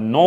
9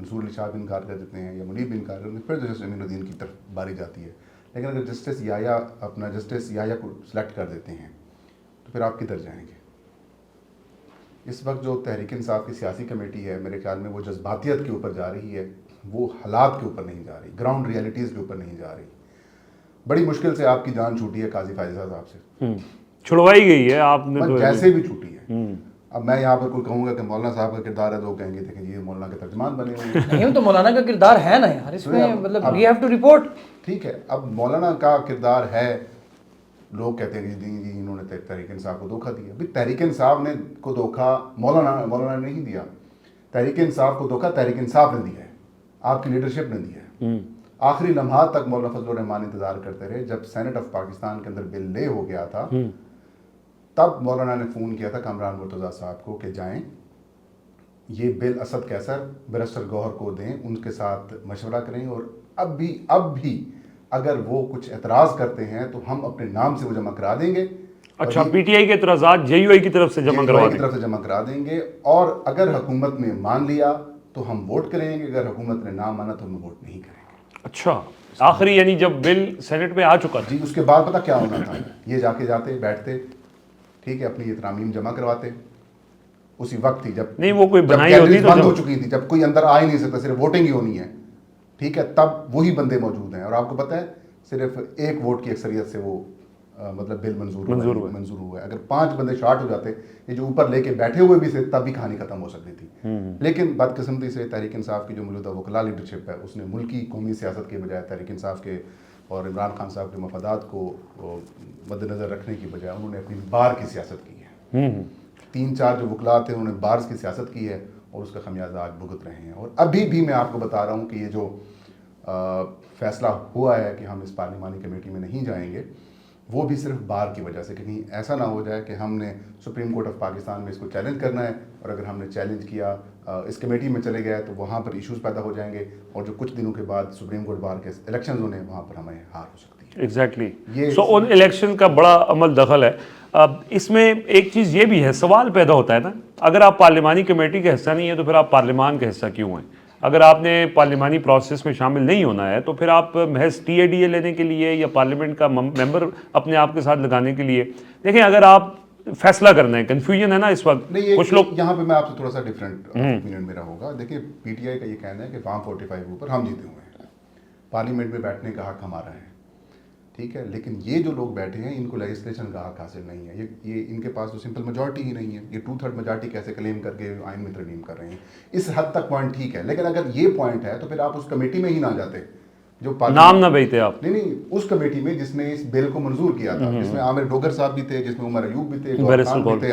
منصور علی شاہ بھی انکار کر دیتے ہیں یا منیب بھی انکار کر دیتے ہیں, پھر جسٹس امین الدین کی طرف باری جاتی ہے. لیکن اگر جسٹس یحییٰ کو سلیکٹ کر دیتے ہیں تو پھر آپ کدھر جائیں گے؟ اس وقت جو تحریک انصاف کی سیاسی کمیٹی ہے میرے خیال میں وہ جذباتیت کے اوپر جا رہی ہے, وہ حالات کے اوپر نہیں جا رہی, گراؤنڈ ریئلٹیز کے اوپر نہیں جا رہی. بڑی مشکل سے آپ کی جان چھوٹی ہے قاضی فائزہ صاحب سے, چھڑوائی گئی ہے آپ نے تو جیسے بھی چھوٹی ہے. اب میں یہاں پر کوئی کہوں گا کہ مولانا صاحب کا کردار ہے تو وہ کہیں گے دیکھیں جی مولانا کے ترجمان بنے ہوئے ہیں. نہیں تو مولانا کا کردار ہے نا یار اس میں, مطلب وی ہیو ٹو رپورٹ. ٹھیک ہے, اب مولانا کا کردار ہے, لوگ کہتے ہیں کہ جی انہوں نے تحریک انصاف کو دھوکہ دیا. بھی تحریک انصاف نے کو دھوکہ مولانا نے نہیں دیا, تحریک انصاف کو دھوکہ تحریک انصاف نے دیا ہے, آپ کی لیڈرشپ نے دیا ہے. آخری لمحات تک مولانا فضل الرحمان انتظار کرتے رہے. جب سینٹ آف پاکستان کے اندر بل لے ہو گیا تھا تب مولانا نے فون کیا تھا کامران مرتضیٰ صاحب کو کہ جائیں یہ بل اسد کیسر بیرسٹر گوہر کو دیں, ان کے ساتھ مشورہ کریں, اور اب بھی اگر وہ کچھ اعتراض کرتے ہیں تو ہم اپنے نام سے وہ جمع کرا دیں گے. اچھا, پی ٹی آئی کے اعتراضات جے یو آئی کی طرف سے جمع کرا دیں گے, اور اگر حکومت نے مان لیا تو ہم ووٹ کریں گے, اگر حکومت نے نہ مانا تو ہم ووٹ نہیں کریں گے. اچھا, آخری یعنی جب بل سینٹ میں آ چکا جی, اس کے بعد پتہ کیا ہونا تھا, یہ جاتے بیٹھتے, ٹھیک ہے, اپنی یہ ترامیم جمع کرواتے اسی وقت ہی, جب نہیں وہ کوئی بنائی ہوتی تو بند ہو چکی تھی, جب کوئی اندر آ ہی نہیں سکتا, صرف ووٹنگ ہی ہونی ہے, ٹھیک ہے, تب وہی بندے موجود ہیں. اور آپ کو پتہ ہے صرف ایک ووٹ کی اکثریت سے وہ مطلب بل منظور ہوا ہے. اگر 5 بندے شارٹ ہو جاتے, یہ جو اوپر لے کے بیٹھے ہوئے بھی تھے, تب بھی کہانی ختم ہو سکتی تھی. لیکن بدقسمتی سے تحریک انصاف کی جو موجودہ وکلا لیڈرشپ ہے اس نے ملکی قومی سیاست کے بجائے تحریک انصاف کے اور عمران خان صاحب کے مفادات کو مد نظر رکھنے کی بجائے انہوں نے اپنی بار کی سیاست کی ہے. 3-4 جو وکلا تھے انہوں نے بارز کی سیاست کی ہے اور اس کا خمیازہ آج بھگت رہے ہیں. اور ابھی بھی میں آپ کو بتا رہا ہوں کہ یہ جو فیصلہ ہوا ہے کہ ہم اس پارلیمانی کمیٹی میں نہیں جائیں گے, وہ بھی صرف بار کی وجہ سے, کہیں ایسا نہ ہو جائے کہ ہم نے سپریم کورٹ آف پاکستان میں اس کو چیلنج کرنا ہے, اور اگر ہم نے چیلنج کیا اس کمیٹی میں چلے گئے تو وہاں پر ایشوز پیدا ہو جائیں گے, اور جو کچھ دنوں کے بعد سپریم کورٹ بار کے الیکشنز ہونے وہاں پر ہمیں ہار ہو سکتی ہے. ایگزیکٹلی, سو ان الیکشن کا بڑا عمل دخل ہے. اب اس میں ایک چیز یہ بھی ہے, سوال پیدا ہوتا ہے نا, اگر آپ پارلیمانی کمیٹی کا حصہ نہیں ہیں تو پھر آپ پارلیمان کا حصہ کیوں ہیں؟ اگر آپ نے پارلیمانی پروسیس میں شامل نہیں ہونا ہے تو پھر آپ محض ٹی اے ڈی اے لینے کے لیے یا پارلیمنٹ کا ممبر اپنے آپ کے ساتھ لگانے کے لیے, دیکھیں اگر آپ فیصلہ کرنا ہے, کنفیوژن ہے نا اس وقت. کچھ لوگ یہاں پہ میں آپ سے تھوڑا سا ڈفرینٹ اوپینین میرا ہوگا. دیکھیں پی ٹی آئی کا یہ کہنا ہے کہ فارم 45 کے اوپر ہم جیتے ہوئے ہیں, پارلیمنٹ میں بیٹھنے کا حق ہمارا ہے, ٹھیک ہے, لیکن یہ جو لوگ بیٹھے ہیں ان کو لیجسلیشن کا حق حاصل نہیں ہے. یہ ان کے پاس تو سمپل میجورٹی ہی نہیں ہے, یہ 2/3 میجورٹی کیسے کلیم کر کے آئین میں ترمیم کر رہے ہیں. اس حد تک پوائنٹ ٹھیک ہے, لیکن اگر یہ پوائنٹ ہے تو پھر آپ اس کمیٹی میں ہی نہ جاتے جو نام نہ بھیجتے آپ. نہیں, اس کمیٹی میں جس نے اس بل کو منظور کیا تھا, جس میں عامر ڈوگر صاحب بھی تھے, جس میں عمر ایوب بھی تھے, گوہر خان بھی تھے,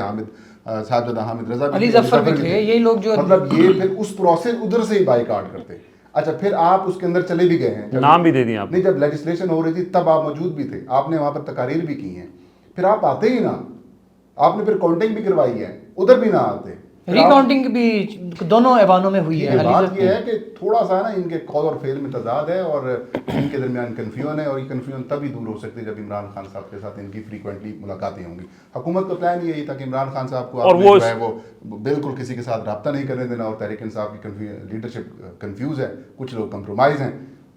صاحبزادہ حامد رضا علی ظفر بھی تھے, یہی لوگ جو مطلب یہ پھر اس پروسیس ادھر سے ہی بائیکاٹ کرتے. اچھا, پھر آپ اس کے اندر چلے بھی گئے ہیں, نام بھی دے دیا آپ نہیں, جب لیجسلیشن ہو رہی تھی تب آپ موجود بھی تھے, آپ نے وہاں پر تقاریر بھی کی ہیں, پھر آپ آتے ہی نا, آپ نے پھر کاؤنٹنگ بھی کروائی ہے, ادھر بھی نہ آتے. ریکاؤنٹنگ بھی دونوں ایوانوں میں ہوئی ہے. بات یہ ہے کہ تھوڑا سا نا ان کے قول اور فعل میں تضاد ہے, اور ان کے درمیان کنفیوژن ہے, اور یہ کنفیوژن تبھی دور ہو سکتی ہے جب عمران خان صاحب کے ساتھ ان کی فریکوینٹلی ملاقاتیں ہوں گی. حکومت کا پلان یہی تھا کہ عمران خان صاحب کو آپ جو ہے وہ بالکل کسی کے ساتھ رابطہ نہیں کرنے دینا, اور تحریک انصاف کی لیڈرشپ کنفیوز ہے, کچھ لوگ کمپرومائز ہیں,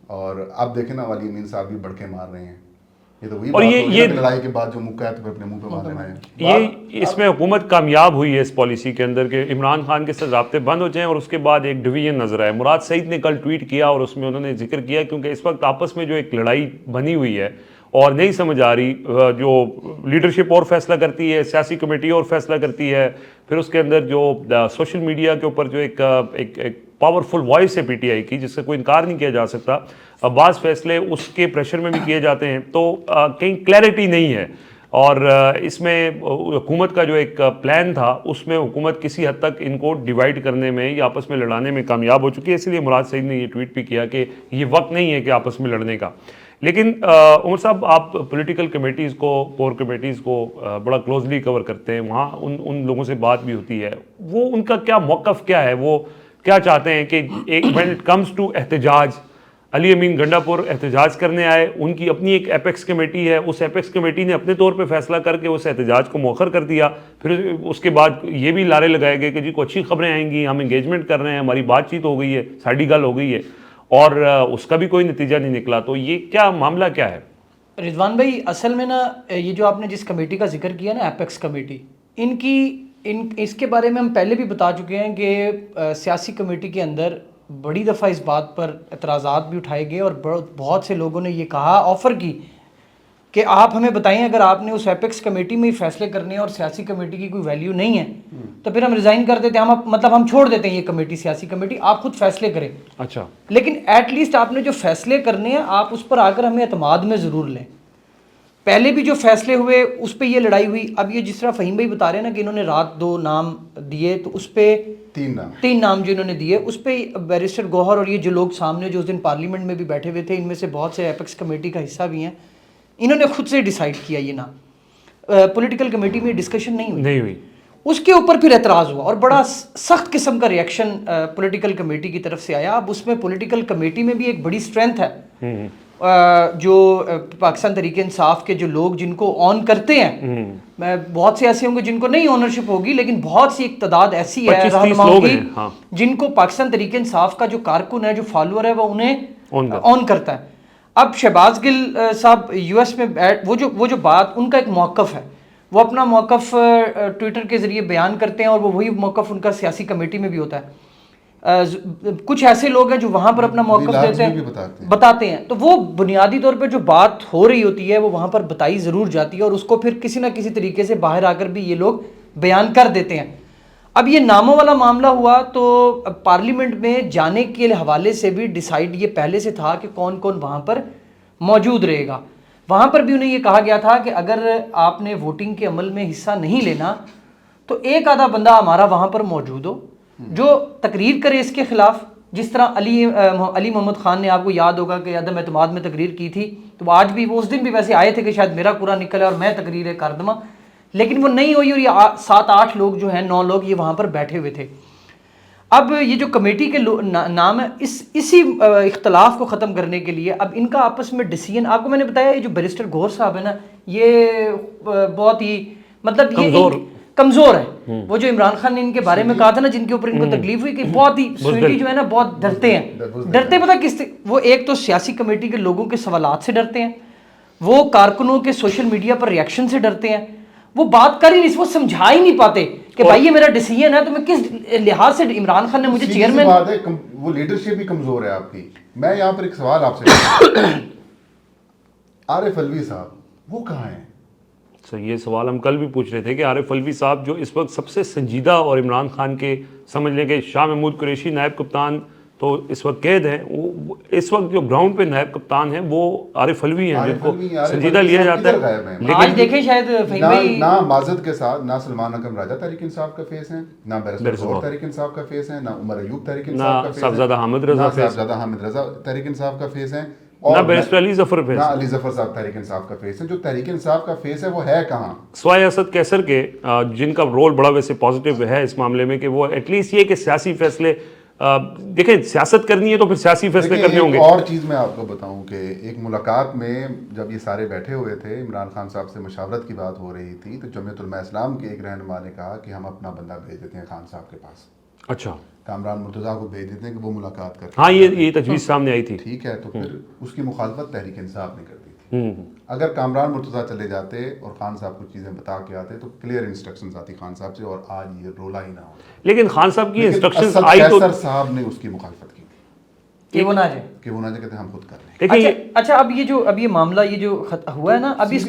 اور اب دیکھیں نا والی امین صاحب بھی بڑکے مار رہے ہیں. یہ تو وہی بات ہے لڑائی کے بعد جو مکہ ہے تو پھر اپنے منہ پہ مار لینا ہے. یہ اس میں حکومت کامیاب ہوئی ہے اس پالیسی کے اندر کہ عمران خان کے ساتھ رابطے بند ہو جائیں, اور اس کے بعد ایک ڈویژن نظر آئے. مراد سعید نے کل ٹویٹ کیا اور اس میں انہوں نے ذکر کیا کیونکہ اس وقت آپس میں جو ایک لڑائی بنی ہوئی ہے اور نہیں سمجھ آ رہی, جو لیڈرشپ اور فیصلہ کرتی ہے, سیاسی کمیٹی اور فیصلہ کرتی ہے, پھر اس کے اندر جو سوشل میڈیا کے اوپر جو ایک پاورفل وائس ہے پی ٹی آئی کی, جس سے کوئی انکار نہیں کیا جا سکتا, بعض فیصلے اس کے پریشر میں بھی کیے جاتے ہیں, تو کہیں کلیئرٹی نہیں ہے. اور اس میں حکومت کا جو ایک پلان تھا اس میں حکومت کسی حد تک ان کو ڈیوائیڈ کرنے میں یا آپس میں لڑانے میں کامیاب ہو چکی ہے. اس لیے مراد سعید نے یہ ٹویٹ بھی کیا کہ یہ وقت نہیں ہے کہ آپس میں لڑنے کا. لیکن عمر صاحب, آپ پولیٹیکل کمیٹیز کو, کور کمیٹیز کو بڑا کلوزلی کور کرتے ہیں, وہاں ان لوگوں سے بات بھی ہوتی ہے, وہ ان کا کیا موقف کیا ہے, وہ کیا چاہتے ہیں کہ وین اٹ کمز ٹو احتجاج, علی امین گنڈا پور احتجاج کرنے آئے, ان کی اپنی ایک ایپیکس کمیٹی ہے, اس ایپیکس کمیٹی نے اپنے طور پہ فیصلہ کر کے اس احتجاج کو مؤخر کر دیا. پھر اس کے بعد یہ بھی لارے لگائے گئے کہ جی کو اچھی خبریں آئیں گی, ہم انگیجمنٹ کر رہے ہیں, ہماری بات چیت ہو گئی ہے, ساڈی گل ہو گئی ہے, اور اس کا بھی کوئی نتیجہ نہیں نکلا. تو یہ کیا معاملہ کیا ہے رضوان بھائی؟ اصل میں نا یہ جو آپ نے جس کمیٹی کا ذکر کیا نا, ایپیکس کمیٹی, اس کے بارے میں ہم پہلے بھی بتا چکے ہیں کہ سیاسی کمیٹی کے اندر بڑی دفعہ اس بات پر اعتراضات بھی اٹھائے گئے, اور بہت سے لوگوں نے یہ کہا, آفر کی کہ آپ ہمیں بتائیں اگر آپ نے اس ایپیکس کمیٹی میں ہی فیصلے کرنے ہیں اور سیاسی کمیٹی کی کوئی ویلیو نہیں ہے تو پھر ہم ریزائن کر دیتے ہیں, ہم چھوڑ دیتے ہیں یہ کمیٹی, سیاسی کمیٹی, آپ خود فیصلے کریں. اچھا, لیکن ایٹ لیسٹ آپ نے جو فیصلے کرنے ہیں آپ اس پر آ کر ہمیں اعتماد میں ضرور لیں. پہلے بھی جو فیصلے ہوئے اس پہ یہ لڑائی ہوئی. اب یہ جس طرح فہیم بھائی بتا رہے ہیں نا کہ انہوں نے رات 2 نام دیے, تو اس پہ 3 نام جو انہوں نے دیے, اس پہ بیرسٹر گوہر اور یہ جو لوگ سامنے جو اس دن پارلیمنٹ میں بھی بیٹھے ہوئے تھے, ان میں سے بہت سے ایپیکس کمیٹی کا حصہ بھی ہیں, انہوں نے خود سے ڈیسائیڈ کیا یہ نام. پولیٹیکل کمیٹی میں ڈسکشن نہیں ہوئی. اس کے اوپر پھر اعتراض ہوا اور بڑا سخت قسم کا ریئیکشن پولیٹیکل کمیٹی کی طرف سے آیا. اب اس میں پولیٹیکل کمیٹی میں بھی ایک بڑی اسٹرینتھ ہے, جو پاکستان تحریک انصاف کے جو لوگ جن کو آن کرتے ہیں, بہت سے ایسے ہوں گے جن کو نہیں اونرشپ ہوگی, لیکن بہت سی ایک تعداد ایسی ہے رہنماؤں کی جن کو پاکستان تحریک انصاف کا جو کارکن ہے, جو فالوور ہے, وہ انہیں آن کرتا ہے. اب شہباز گل صاحب یو ایس میں وہ جو بات ان کا ایک موقف ہے, وہ اپنا موقف ٹویٹر کے ذریعے بیان کرتے ہیں, اور وہ وہی موقف ان کا سیاسی کمیٹی میں بھی ہوتا ہے. کچھ ایسے لوگ ہیں جو وہاں پر اپنا موقف دیتے ہیں, بتاتے ہیں, تو وہ بنیادی طور پہ جو بات ہو رہی ہوتی ہے وہ وہاں پر بتائی ضرور جاتی ہے, اور اس کو پھر کسی نہ کسی طریقے سے باہر آ کر بھی یہ لوگ بیان کر دیتے ہیں. اب یہ ناموں والا معاملہ ہوا تو پارلیمنٹ میں جانے کے حوالے سے بھی ڈیسائیڈ یہ پہلے سے تھا کہ کون کون وہاں پر موجود رہے گا. وہاں پر بھی انہیں یہ کہا گیا تھا کہ اگر آپ نے ووٹنگ کے عمل میں حصہ نہیں لینا تو ایک آدھا بندہ ہمارا وہاں پر موجود ہو جو تقریر کرے اس کے خلاف, جس طرح علی محمد خان نے, آپ کو یاد ہوگا کہ عدم اعتماد میں تقریر کی تھی, تو وہ آج بھی, وہ اس دن بھی ویسے آئے تھے کہ شاید میرا پورا نکل ہے اور میں تقریر کر دوں, لیکن وہ نہیں ہوئی, اور یہ 7-8 لوگ جو ہیں, 9 لوگ یہ وہاں پر بیٹھے ہوئے تھے. اب یہ جو کمیٹی کے نام ہے, اسی اختلاف کو ختم کرنے کے لیے اب ان کا آپس میں ڈیسیژن, آپ کو میں نے بتایا یہ جو بیرسٹر گوہر صاحب ہے نا, یہ بہت ہی مطلب یہ کمزور ہے. وہ جو عمران خان نے ان کے بارے میں کہا تھا نا, جن کے اوپر ان کو تکلیف ہوئی, کہ بہت ہی سویٹی جو ہے نا, بہت ڈرتے ہیں. پتہ کس, وہ ایک تو سیاسی کمیٹی کے لوگوں کے سوالات سے ڈرتے ہیں, وہ کارکنوں کے سوشل میڈیا پر ریئیکشن سے ڈرتے ہیں, وہ بات کر ہی نہیں, وہ سمجھا ہی نہیں پاتے کہ بھائی یہ میرا ڈیسیژن ہے, تو میں کس لحاظ سے عمران خان نے مجھے چیئرمین. وہ لیڈرشپ بھی کمزور ہے آپ کی. میں یہاں پر ایک سوال آپ سے, عارف الوی صاحب وہ کہاں ہیں؟ یہ سوال ہم کل بھی پوچھ رہے تھے کہ عارف الوی صاحب جو اس وقت سب سے سنجیدہ اور عمران خان کے سمجھ لیں کہ شاہ محمود قریشی نائب کپتان تو اس وقت قید ہیں, اس وقت جو گراؤنڈ پہ نائب کپتان ہیں وہ عارف الوی ہیں, جن کو سنجیدہ لیا جاتا ہے. آج دیکھیں شاید نہ معذرت کے ساتھ نہ سلمان اکرم راجہ تحریک انصاف کا فیس ہیں, نہ بیرسٹر گوہر تحریک انصاف کا فیس ہیں, نہ عمر ایوب تحریک انصاف کا فیس ہیں, نہ صاحبزادہ حامد رضا تحریک انصاف کا فیس ہیں, نہ بیرسٹر علی ظفر فیس, نہ علی ظفر صاحب تحریک انصاف کا فیس ہے. جو تحریک انصاف کا فیس ہے وہ ہے کہاں؟ سوائے اسد کیسر کے, جن کا رول بڑا ویسے پازیٹیو ہے اس معاملے میں, کہ وہ ایٹ لیسٹ یہ کہ سیاسی فیصلے, دیکھیں سیاست کرنی ہے تو پھر سیاسی فیصلے کرنے ہوں گے. اور چیز میں آپ کو بتاؤں کہ ایک ملاقات میں جب یہ سارے بیٹھے ہوئے تھے, عمران خان صاحب سے مشاورت کی بات ہو رہی تھی, تو جمعیت علماء اسلام کے ایک رہنما نے کہا کہ ہم اپنا بندہ بھیج دیتے ہیں خان صاحب کے پاس. اچھا, کامران مرتضیٰ کو بھیج دیتے ہیں کہ وہ ملاقات کریں. ہاں یہ تجویز سامنے آئی تھی. ٹھیک ہے, تو پھر اس کی مخالفت تحریک انصاف نے کر دی تھی. اگر کامران مرتضیٰ چلے جاتے اور خان صاحب کچھ چیزیں بتا کے آتے تو کلیئر انسٹرکشنز آتی خان صاحب سے, اور آج یہ رولا ہی نہ ہوتا. لیکن خان صاحب کی انسٹرکشنز آئی تو کیسر صاحب نے اس کی مخالفت کی کہ وہ نہ جائے, کہتے ہیں ہم خود کر رہے ہیں. اچھا اب یہ معاملہ یہ جو ہوا ہے نا, اب اس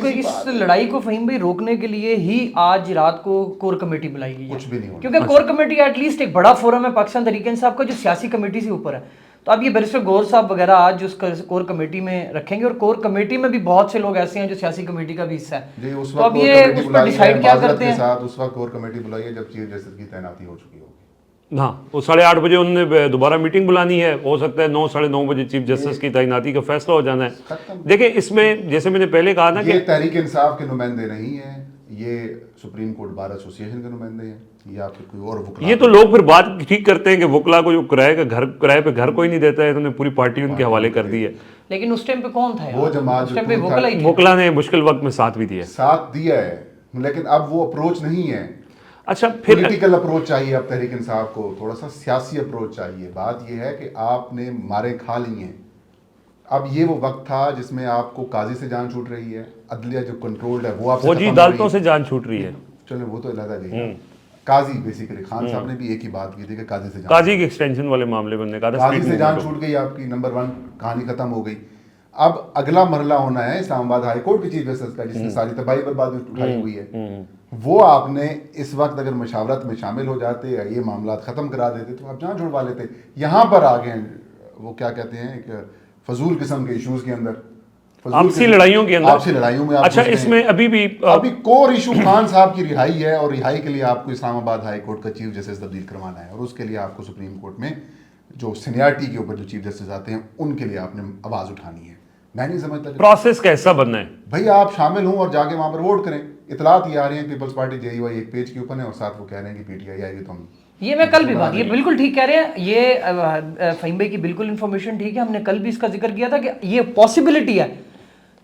لڑائی کو فہیم بھائی روکنے کے لیے ہی آج رات کو کور کمیٹی بلائی گئی ہے. کچھ بھی نہیں ہونا, کیونکہ کور کمیٹی ایٹ لیسٹ ایک بڑا فورم ہے پاکستان تحریک انصاف کا, جو سیاسی کمیٹی سے اوپر ہے. تو اب یہ بیرسٹر گوہر صاحب وغیرہ آج جو اس کور کمیٹی میں رکھیں گے, اور کور کمیٹی میں بھی بہت سے لوگ ایسے ہیں جو سیاسی کمیٹی کا بھی حصہ ہے. تو اب یہ اس پر ڈیسائیڈ کیا کرتے ہیں. اس وقت کور کمیٹی بلائی ہے جب چیف جسٹس کی تعیناتی ہو چکی ہوگی. ہاں, وہ 8:30 بجے انہوں نے دوبارہ میٹنگ بلانی ہے, ہو سکتا ہے 9 ساڑھے 9 بجے چیف جسٹس کی تعیناتی کا فیصلہ ہو جانا ہے. دیکھیں اس میں جیسے میں نے پہلے کہا نا کہ یہ تحریک انصاف کے نمائندے نہیں ہیں, یہ سپریم کورٹ بار ایسوسیشن کے نمائندے ہیں یا پھر کوئی اور وکلا؟ یہ تو لوگ پھر بات ٹھیک کرتے ہیں کہ وکلا کو جو کرائے پہ گھر کوئی نہیں دیتا ہے، انہوں نے پوری پارٹی ان کے حوالے کر دی ہے. لیکن اس ٹائم پہ کون تھا وہ جماعت اس ٹائم پہ وکلا ہی تھی. وکلا نے مشکل وقت میں ساتھ بھی دیا. ساتھ دیا ہے، لیکن اب وہ اپروچ نہیں ہے. اچھا پھر پولیٹیکل اپروچ چاہیے اب تحریک انصاف کو، تھوڑا سا سیاسی اپروچ چاہیے. بات یہ ہے کہ آپ نے مارے کھا لی ہیں. اب یہ وہ وقت تھا جس میں آپ کو قاضی سے جان چھوٹ رہی ہے، عدلیہ جو کنٹرولڈ ہے وہ آپ سے وہ جی عدالتوں سے جان چھوٹ رہی ہے. چلیں وہ تو علیحدہ گئی. قاضی بیسیکلی خان صاحب نے بھی ایک ہی بات کی تھی کہ قاضی سے قاضی کی ایکسٹینشن والے معاملے میں کہا تھا قاضی سے جان چھوٹ گئی آپ کی. نمبر 1 کہانی ختم ہو گئی. اب اگلا مرحلہ ہونا ہے اسلام آباد ہائی کورٹ کی چیف جسٹس کا، جس نے ساری تباہی بربادی اٹھائی ہوئی ہے. وہ آپ نے اس وقت اگر مشاورت میں شامل ہو جاتے یا یہ معاملات ختم کرا دیتے تو آپ جان چھڑوا لیتے. یہاں پر آ گئے وہ کیا کہتے ہیں ایک فضول قسم کے ایشوز کے اندر، آپسی لڑائیوں کے اندر. آپسی لڑائیوں میں. اچھا اس میں ابھی کور ایشو خان صاحب کی رہائی ہے، اور رہائی کے لیے آپ کو اسلام آباد ہائی کورٹ کا چیف جسٹس تبدیل کروانا ہے، اور اس کے لیے آپ کو سپریم کورٹ میں جو سینیارٹی کے اوپر جو چیف جسٹس آتے ہیں ان کے لیے آپ نے آواز اٹھانی ہے. میں نہیں سمجھتا پروسیس کا حصہ بننا ہے. بھائی آپ شامل ہوں اور جا کے وہاں پر ووٹ کریں. اطلاعات یہ آ رہی ہیں پیپلز پارٹی JUI ایک پیج کے اوپر ہے، اور ساتھ وہ کہہ رہے ہیں کہ PTI آئے گی تو ہم یہ میں کل بھی بات، یہ بالکل ٹھیک کہہ رہے ہیں. یہ فہیم بھائی کی بالکل انفارمیشن ٹھیک ہے. ہم نے کل بھی اس کا ذکر کیا تھا کہ یہ پاسبلٹی ہے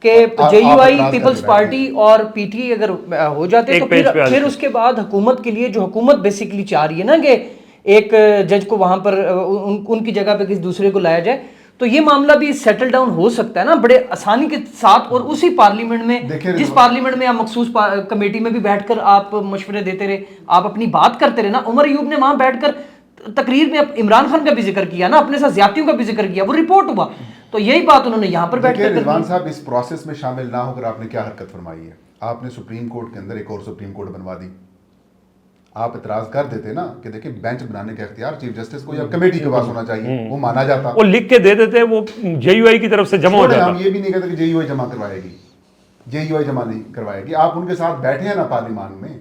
کہ JUI پیپلز پارٹی اور PTI اگر ہو جاتے تو پھر اس کے بعد حکومت کے لیے جو حکومت بیسیکلی چاہ رہی ہے نا کہ ایک جج کو وہاں پر ان کی جگہ پہ کسی دوسرے کو لایا جائے، تو یہ معاملہ بھی سیٹل ڈاؤن ہو سکتا ہے نا بڑے آسانی کے ساتھ. اور اسی پارلیمنٹ میں، جس پارلیمنٹ میں آپ مخصوص کمیٹی میں بھی بیٹھ کر آپ مشورے دیتے رہے، آپ اپنی بات کرتے رہے نا. عمر ایوب نے وہاں بیٹھ کر تقریر میں عمران خان کا بھی ذکر کیا نا، اپنے ساتھ زیادتیوں کا بھی ذکر کیا، وہ رپورٹ ہوا. تو یہی بات انہوں نے یہاں پر بیٹھ کر رضوان صاحب اس پروسیس میں شامل نہ ہو کر آپ نے کیا حرکت فرمائی ہے؟ آپ نے سپریم کورٹ کے اندر ایک اور سپریم کورٹ بنوا دی. آپ اعتراض کر دیتے نا کہ دیکھیں بینچ بنانے کا اختیار چیف جسٹس کو یا کمیٹی کے پاس ہونا چاہیے، وہ مانا جاتا. وہ لکھ کے دے دیتے، وہ JUI کی طرف سے جمع ہو جاتا. ہم یہ بھی نہیں کہتے کہ JUI جمع کروائے گی، JUI جمع نہیں کروائے گی. آپ ان کے ساتھ بیٹھے ہیں نا پارلیمان میں،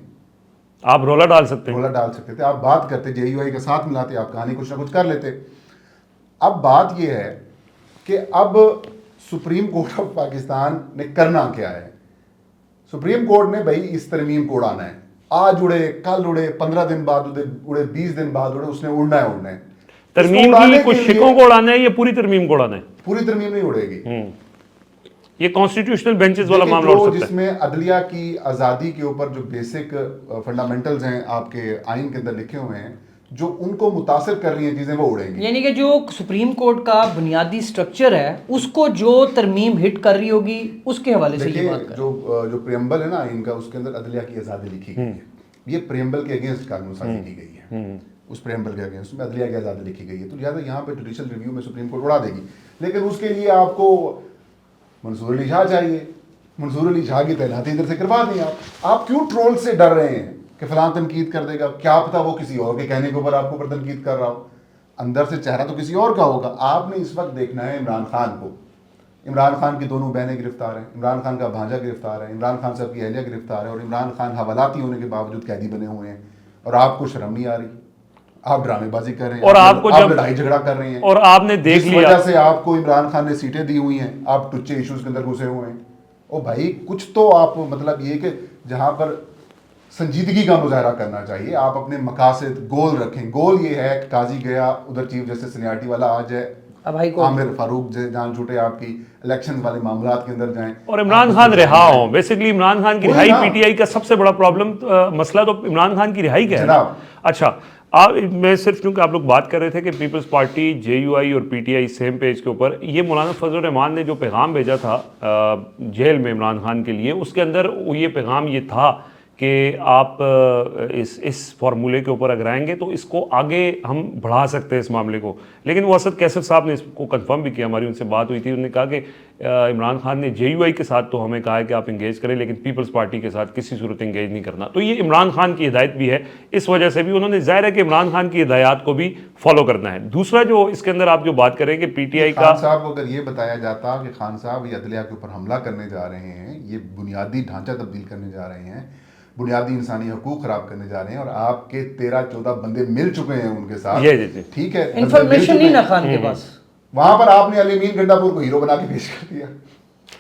آپ رولا ڈال سکتے ہیں، رولا ڈال سکتے تھے. آپ بات کرتے JUI کا ساتھ ملاتے، آپ کہانی کچھ نہ کچھ کر لیتے. اب بات یہ ہے کہ اب سپریم کورٹ آف پاکستان نے کرنا کیا ہے. سپریم کورٹ نے بھائی اس ترمیم کو اڑانا ہے. آج اڑے، کل اڑے، 15 دن بعد اڑے، 20 دن بعد اڑے، اس نے اڑنا ہے اڑنا ہے. ترمیم کی کچھ شکوں کو اڑانا ہے یا پوری ترمیم کو اڑانا ہے؟ پوری ترمیم نہیں اڑے گی. یہ کانسٹیٹیوشنل بینچز والا معاملہ ہو سکتا ہے جس میں عدلیہ کی آزادی کے اوپر جو بیسک فنڈامنٹلز ہیں آپ کے آئین کے اندر لکھے ہوئے ہیں، جو ان کو متاثر کر رہی ہیں چیزیں، وہ اڑیں گی. یعنی کہ جو سپریم کورٹ کا بنیادی سٹرکچر ہے اس کو جو ترمیم ہٹ کر رہی ہوگی اس کے حوالے سے یہ بات جو پریمبل ہے نا آئین کا، اس کے اندر عدلیہ کی آزادی لکھی گئی ہے. یہ پریمبل کے اگینسٹ قانون سازی کی گئی ہے. اس پریمبل کے اگینسٹ میں عدلیہ کی آزادی لکھی گئی ہے. تو لہٰذا یہاں پہ جوڈیشل ریویو میں سپریم کورٹ اڑا دے گی. لیکن اس کے لیے آپ کو منصور علی شاہ چاہیے. منصور علی شاہ کی تعیناتی ادھر سے کروا دیں. آپ کیوں ٹرول سے ڈر رہے ہیں کہ فلاں تنقید کر دے گا؟ کیا پتا وہ کسی اور کے کہنے کے اوپر آپ کو پر تنقید کر رہا ہو، اندر سے چہرہ تو کسی اور کا ہوگا. آپ نے اس وقت دیکھنا ہے عمران خان کو. عمران خان کی دونوں بہنیں گرفتار ہیں، عمران خان کا بھانجا گرفتار ہے، عمران خان صاحب کی اہلیہ گرفتار ہے، اور عمران خان حوالاتی ہونے کے باوجود قیدی بنے ہوئے ہیں. اور آپ کو شرم نہیں آ رہی، آپ ڈرامے بازی کر رہے ہیں، اور آپ کو جب لڑائی جھگڑا کر رہے ہیں، اور آپ نے دیکھ لیا جس وجہ سے آپ کو عمران خان نے سیٹیں دی ہوئی ہیں، آپ ٹچے ایشوز کے اندر گھسے ہوئے ہیں. او بھائی کچھ تو آپ مطلب یہ کہ جہاں پر سنجیدگی کا مظاہرہ کرنا چاہیے، آپ اپنے مقاصد گول رکھیں. گول یہ ہے کہ قاضی گیا ادھر چیف جسٹس سینیارٹی والا آ جائے، عامر فاروق جان چھوٹے آپ کی الیکشن والے معاملات کے اندر جائیں، اور عمران خان رہا ہوں. بیسیکلی عمران خان کی رہائی PTI کا سب سے بڑا پرابلم مسئلہ تو عمران خان کی رہائی کا ہے جناب. اچھا میں صرف چونکہ آپ لوگ بات کر رہے تھے کہ پیپلز پارٹی JUI اور PTI سیم پیج کے اوپر، یہ مولانا فضل الرحمان نے جو پیغام بھیجا تھا جیل میں عمران خان کے لیے، اس کے اندر یہ پیغام یہ تھا کہ آپ اس فارمولے کے اوپر اگر آئیں گے تو اس کو آگے ہم بڑھا سکتے ہیں اس معاملے کو. لیکن وہ اسد کیسر صاحب نے اس کو کنفرم بھی کیا، ہماری ان سے بات ہوئی تھی. انہوں نے کہا کہ عمران خان نے JUI کے ساتھ تو ہمیں کہا ہے کہ آپ انگیج کریں، لیکن پیپلز پارٹی کے ساتھ کسی صورت انگیج نہیں کرنا. تو یہ عمران خان کی ہدایت بھی ہے، اس وجہ سے بھی انہوں نے ظاہر ہے کہ عمران خان کی ہدایات کو بھی فالو کرنا ہے. دوسرا جو اس کے اندر آپ جو بات کریں کہ PTI کا، خان صاحب کو اگر یہ بتایا جاتا کہ خان صاحب یہ عدلیہ کے اوپر حملہ کرنے جا رہے ہیں، یہ بنیادی ڈھانچہ تبدیل کرنے جا رہے ہیں، بنیادی انسانی حقوق خراب کرنے جا رہے ہیں، اور آپ کے 13-14 بندے مل چکے ہیں ان کے ساتھ، ٹھیک ہے، انفارمیشن نہیں نا خان کے پاس، وہاں پر آپ نے علی امین گنڈا پور کو ہیرو بنا کے پیش کر دیا.